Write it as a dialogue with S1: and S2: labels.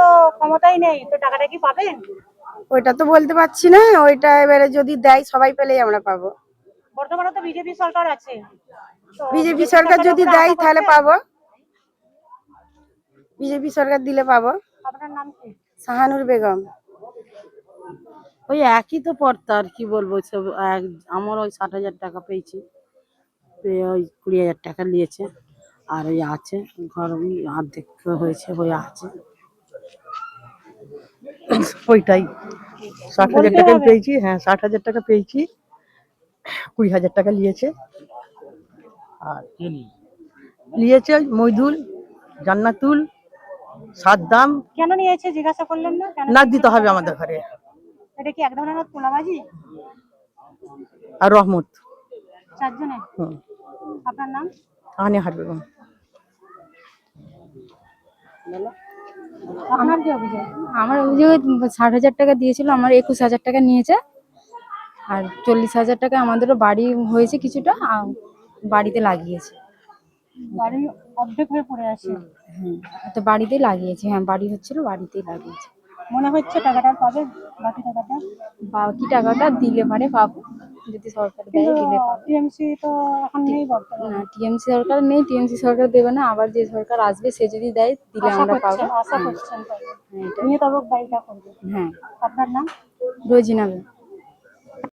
S1: তো ক্ষমতাই নেই, তো টাকাটা কি পাবেন?
S2: ওইটা তো বলতে পারছি না, ওইটা এবারে যদি দেয় সবাই পেলেই আমরা পাবো।
S1: বর্তমানে তো বিজেপি সরকার আছে, তো
S2: বিজেপি সরকার
S1: সরকারের
S2: যদি
S1: উপরে
S2: দেয়
S1: আশা
S2: তাহলে
S1: করছেন?
S2: পাবো, বিজেপি সরকার দিলে পাবো।
S1: আপনার নাম কি?
S2: শাহানুর বেগম।
S3: ওই একই তো পড়তা, আর কি বলবো সব আমার ওই 60,000 টাকা পেয়েছি, পেয়ে ওই 20,000 টাকা নিয়েছে, আর ওই আছে ঘর অর্ধেক হয়েছে, ওই আছে ওইটাই। 60,000 টাকা পেয়েছি, হ্যাঁ 60,000 টাকা পেয়েছি, 20,000 টাকা নিয়েছে। আর নিয়েছে মইদুল, জান্নাতুল, সাদ্দাম।
S1: কেন নিয়েছে জিজ্ঞাসা করলেন না? কেন
S3: নাক দিতে হবে আমাদের ঘরে।
S1: এটা কি এক ধরনের তোলাবাজি?
S3: আর রহমত।
S1: 4 জনে? আপনার নাম?
S3: আনিহার বেগম।
S1: আপনার কি অভিযোগ?
S4: আমার অভিযোগ 60,000 টাকা দিয়েছিল, আমার 21,000 টাকা নিয়েছে, আর 40,000 টাকা আমাদেরও বাড়ি হয়েছে কিছুটা, বাড়িতে লাগিয়েছে।
S1: বাড়ি অর্ধেক হয়ে পড়ে আছে।
S4: তো বাড়িতেই লাগিয়েছে, হ্যাঁ বাড়ি হচ্ছিল, বাড়িতেই লাগিয়েছে।
S1: মনে হচ্ছে টাকাটা পাবেন? বাকি টাকাটা
S4: বাকি টাকাটা দিলে পারে পাবো, যদি সরকার দেয়
S1: কিন্তু
S4: দিলে পাবো।
S1: টিএমসি তো এখন নেই বর্তমানে।
S4: না, টিএমসি সরকার নেই, টিএমসি সরকার দেবে না, আবার যে সরকার আসবে সে যদি দেয় দিলে
S1: আশা
S4: আমরা পাবো।
S1: করছেন, আশা করছেন নিয়ে তবে বাড়িটা করবে।
S4: হ্যাঁ।
S1: আপনার নাম?
S4: রোজিনা।